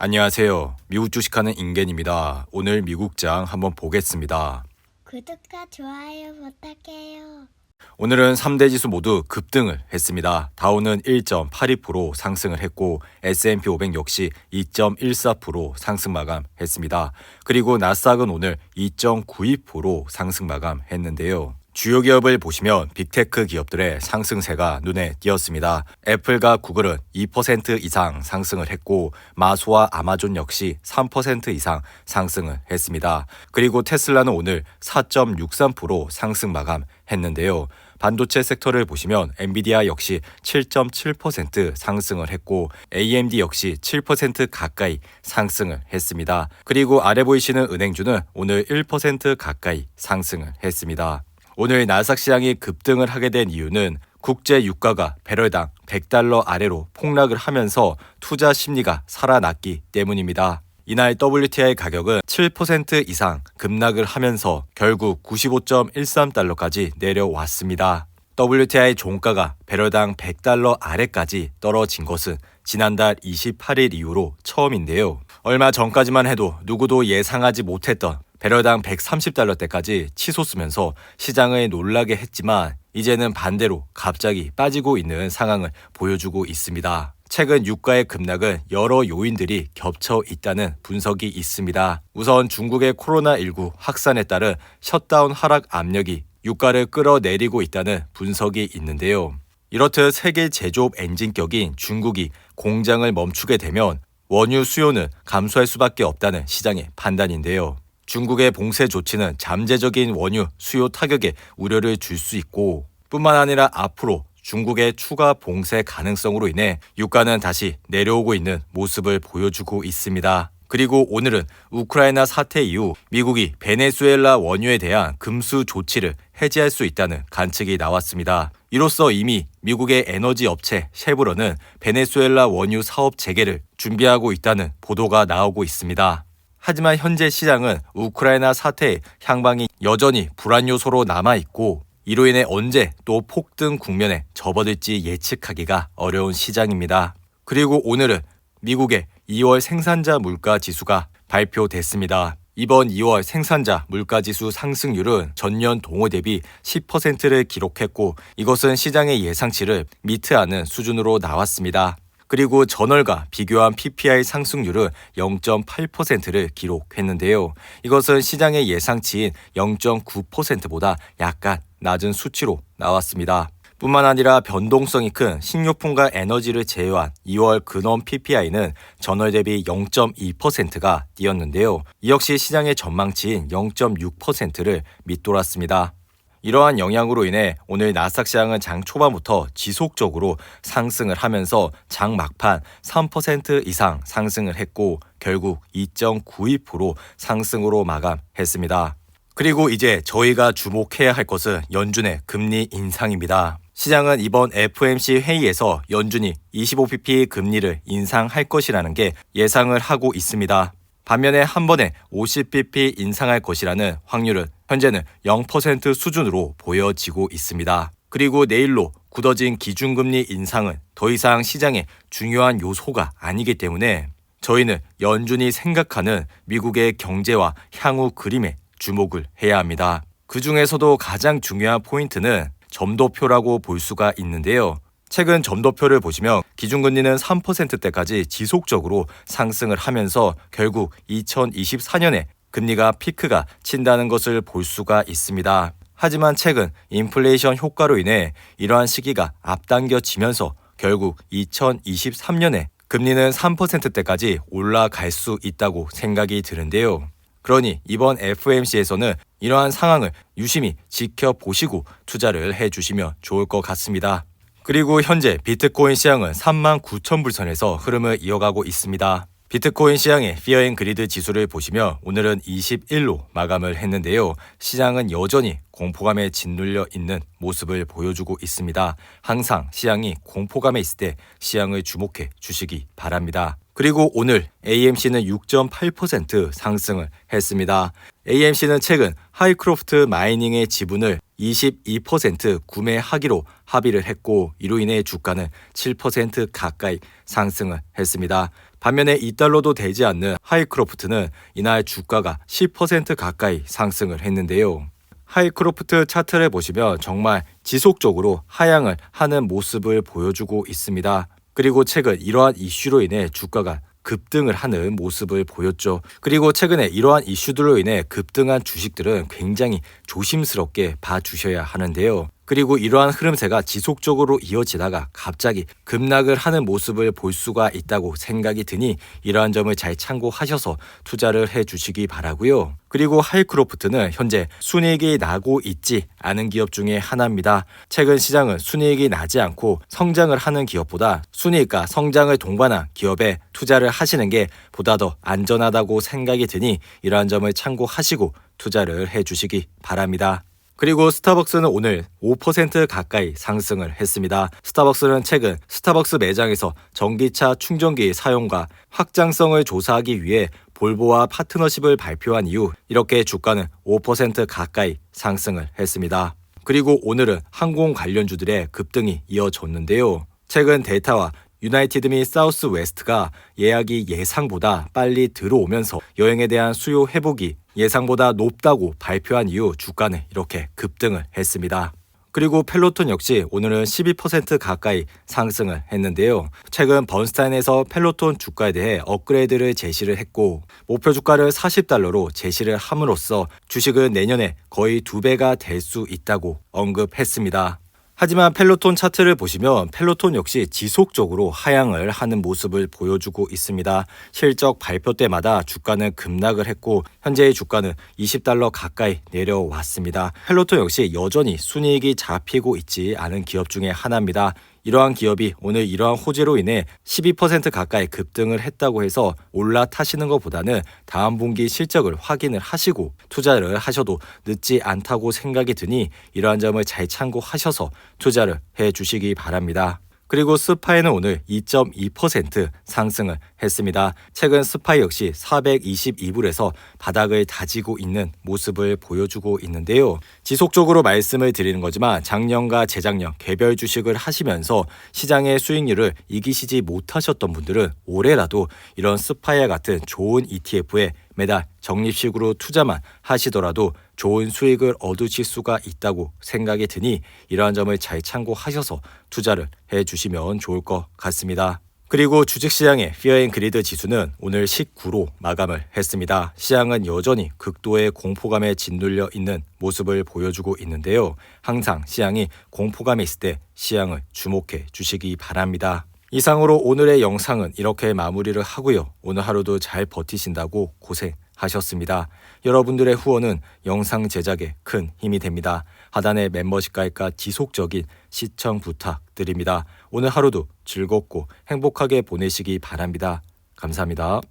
안녕하세요. 미국 주식하는 인겐입니다. 오늘 미국장 한번 보겠습니다. 구독과 좋아요 부탁해요. 오늘은 3대 지수 모두 급등을 했습니다. 다우는 1.82% 상승을 했고 S&P 500 역시 2.14% 상승 마감했습니다. 그리고 나스닥은 오늘 2.92% 상승 마감했는데요. 주요 기업을 보시면 빅테크 기업들의 상승세가 눈에 띄었습니다. 애플과 구글은 2% 이상 상승을 했고 마소와 아마존 역시 3% 이상 상승을 했습니다. 그리고 테슬라는 오늘 4.63% 상승 마감했는데요. 반도체 섹터를 보시면 엔비디아 역시 7.7% 상승을 했고 AMD 역시 7% 가까이 상승을 했습니다. 그리고 아래 보이시는 은행주는 오늘 1% 가까이 상승을 했습니다. 오늘 나스닥 시장이 급등을 하게 된 이유는 국제 유가가 배럴당 $100 아래로 폭락을 하면서 투자 심리가 살아났기 때문입니다. 이날 WTI 가격은 7% 이상 급락을 하면서 결국 95.13달러까지 내려왔습니다. WTI 종가가 배럴당 $100 아래까지 떨어진 것은 지난달 28일 이후로 처음인데요. 얼마 전까지만 해도 누구도 예상하지 못했던 배럴당 $130대까지 치솟으면서 시장을 놀라게 했지만 이제는 반대로 갑자기 빠지고 있는 상황을 보여주고 있습니다. 최근 유가의 급락은 여러 요인들이 겹쳐 있다는 분석이 있습니다. 우선 중국의 코로나19 확산에 따른 셧다운 하락 압력이 유가를 끌어내리고 있다는 분석이 있는데요. 이렇듯 세계 제조업 엔진격인 중국이 공장을 멈추게 되면 원유 수요는 감소할 수밖에 없다는 시장의 판단인데요. 중국의 봉쇄 조치는 잠재적인 원유 수요 타격에 우려를 줄 수 있고 뿐만 아니라 앞으로 중국의 추가 봉쇄 가능성으로 인해 유가는 다시 내려오고 있는 모습을 보여주고 있습니다. 그리고 오늘은 우크라이나 사태 이후 미국이 베네수엘라 원유에 대한 금수 조치를 해제할 수 있다는 관측이 나왔습니다. 이로써 이미 미국의 에너지 업체 셰브론은 베네수엘라 원유 사업 재개를 준비하고 있다는 보도가 나오고 있습니다. 하지만 현재 시장은 우크라이나 사태의 향방이 여전히 불안 요소로 남아있고 이로 인해 언제 또 폭등 국면에 접어들지 예측하기가 어려운 시장입니다. 그리고 오늘은 미국의 2월 생산자 물가 지수가 발표됐습니다. 이번 2월 생산자 물가지수 상승률은 전년 동월 대비 10%를 기록했고 이것은 시장의 예상치를 미트하는 수준으로 나왔습니다. 그리고 전월과 비교한 PPI 상승률은 0.8%를 기록했는데요. 이것은 시장의 예상치인 0.9%보다 약간 낮은 수치로 나왔습니다. 뿐만 아니라 변동성이 큰 식료품과 에너지를 제외한 2월 근원 PPI는 전월 대비 0.2%가 뛰었는데요. 이 역시 시장의 전망치인 0.6%를 밑돌았습니다. 이러한 영향으로 인해 오늘 나스닥 시장은 장 초반부터 지속적으로 상승을 하면서 장 막판 3% 이상 상승을 했고 결국 2.92% 상승으로 마감했습니다. 그리고 이제 저희가 주목해야 할 것은 연준의 금리 인상입니다. 시장은 이번 FOMC 회의에서 연준이 25bp 금리를 인상할 것이라는 게 예상을 하고 있습니다. 반면에 한 번에 50bp 인상할 것이라는 확률은 현재는 0% 수준으로 보여지고 있습니다. 그리고 내일로 굳어진 기준금리 인상은 더 이상 시장의 중요한 요소가 아니기 때문에 저희는 연준이 생각하는 미국의 경제와 향후 그림에 주목을 해야 합니다. 그 중에서도 가장 중요한 포인트는 점도표라고 볼 수가 있는데요. 최근 점도표를 보시면 기준금리는 3%대까지 지속적으로 상승을 하면서 결국 2024년에 금리가 피크가 친다는 것을 볼 수가 있습니다. 하지만 최근 인플레이션 효과로 인해 이러한 시기가 앞당겨지면서 결국 2023년에 금리는 3%대까지 올라갈 수 있다고 생각이 드는데요. 그러니 이번 FOMC에서는 이러한 상황을 유심히 지켜보시고 투자를 해주시면 좋을 것 같습니다. 그리고 현재 비트코인 시장은 39,000불 선에서 흐름을 이어가고 있습니다. 비트코인 시장의 피어 앤 그리드 지수를 보시면 오늘은 21로 마감을 했는데요. 시장은 여전히 공포감에 짓눌려 있는 모습을 보여주고 있습니다. 항상 시장이 공포감에 있을 때 시장을 주목해 주시기 바랍니다. 그리고 오늘 AMC는 6.8% 상승을 했습니다. AMC는 최근 하이크로프트 마이닝의 지분을 22% 구매하기로 합의를 했고 이로 인해 주가는 7% 가까이 상승을 했습니다. 반면에 2달러도 되지 않는 하이크로프트는 이날 주가가 10% 가까이 상승을 했는데요. 하이크로프트 차트를 보시면 정말 지속적으로 하향을 하는 모습을 보여주고 있습니다. 그리고 최근 이러한 이슈로 인해 주가가 급등을 하는 모습을 보였죠. 그리고 최근에 이러한 이슈들로 인해 급등한 주식들은 굉장히 조심스럽게 봐주셔야 하는데요. 그리고 이러한 흐름세가 지속적으로 이어지다가 갑자기 급락을 하는 모습을 볼 수가 있다고 생각이 드니 이러한 점을 잘 참고하셔서 투자를 해주시기 바라고요. 그리고 하이크로프트는 현재 순이익이 나고 있지 않은 기업 중에 하나입니다. 최근 시장은 순이익이 나지 않고 성장을 하는 기업보다 순이익과 성장을 동반한 기업에 투자를 하시는 게 보다 더 안전하다고 생각이 드니 이러한 점을 참고하시고 투자를 해주시기 바랍니다. 그리고 스타벅스는 오늘 5% 가까이 상승을 했습니다. 스타벅스는 최근 스타벅스 매장에서 전기차 충전기 사용과 확장성을 조사하기 위해 볼보와 파트너십을 발표한 이후 이렇게 주가는 5% 가까이 상승을 했습니다. 그리고 오늘은 항공 관련주들의 급등이 이어졌는데요. 최근 델타와 유나이티드 및 사우스 웨스트가 예약이 예상보다 빨리 들어오면서 여행에 대한 수요 회복이 예상보다 높다고 발표한 이후 주가는 이렇게 급등을 했습니다. 그리고 펠로톤 역시 오늘은 12% 가까이 상승을 했는데요. 최근 번스타인에서 펠로톤 주가에 대해 업그레이드를 제시를 했고 목표 주가를 40달러로 제시를 함으로써 주식은 내년에 거의 2배가 될 수 있다고 언급했습니다. 하지만 펠로톤 차트를 보시면 펠로톤 역시 지속적으로 하향을 하는 모습을 보여주고 있습니다. 실적 발표 때마다 주가는 급락을 했고 현재의 주가는 20달러 가까이 내려왔습니다. 펠로톤 역시 여전히 순이익이 잡히고 있지 않은 기업 중에 하나입니다. 이러한 기업이 오늘 이러한 호재로 인해 12% 가까이 급등을 했다고 해서 올라타시는 것보다는 다음 분기 실적을 확인을 하시고 투자를 하셔도 늦지 않다고 생각이 드니 이러한 점을 잘 참고하셔서 투자를 해주시기 바랍니다. 그리고 스파이는 오늘 2.2% 상승을 했습니다. 최근 스파이 역시 422불에서 바닥을 다지고 있는 모습을 보여주고 있는데요. 지속적으로 말씀을 드리는 거지만 작년과 재작년 개별 주식을 하시면서 시장의 수익률을 이기시지 못하셨던 분들은 올해라도 이런 스파이와 같은 좋은 ETF에 매달 적립식으로 투자만 하시더라도 좋은 수익을 얻으실 수가 있다고 생각이 드니 이러한 점을 잘 참고하셔서 투자를 해주시면 좋을 것 같습니다. 그리고 주식시장의 피어앤그리드 지수는 오늘 19로 마감을 했습니다. 시장은 여전히 극도의 공포감에 짓눌려 있는 모습을 보여주고 있는데요. 항상 시장이 공포감이 있을 때 시장을 주목해 주시기 바랍니다. 이상으로 오늘의 영상은 이렇게 마무리를 하고요. 오늘 하루도 잘 버티신다고 고생하셨습니다. 여러분들의 후원은 영상 제작에 큰 힘이 됩니다. 하단의 멤버십 가입과 지속적인 시청 부탁드립니다. 오늘 하루도 즐겁고 행복하게 보내시기 바랍니다. 감사합니다.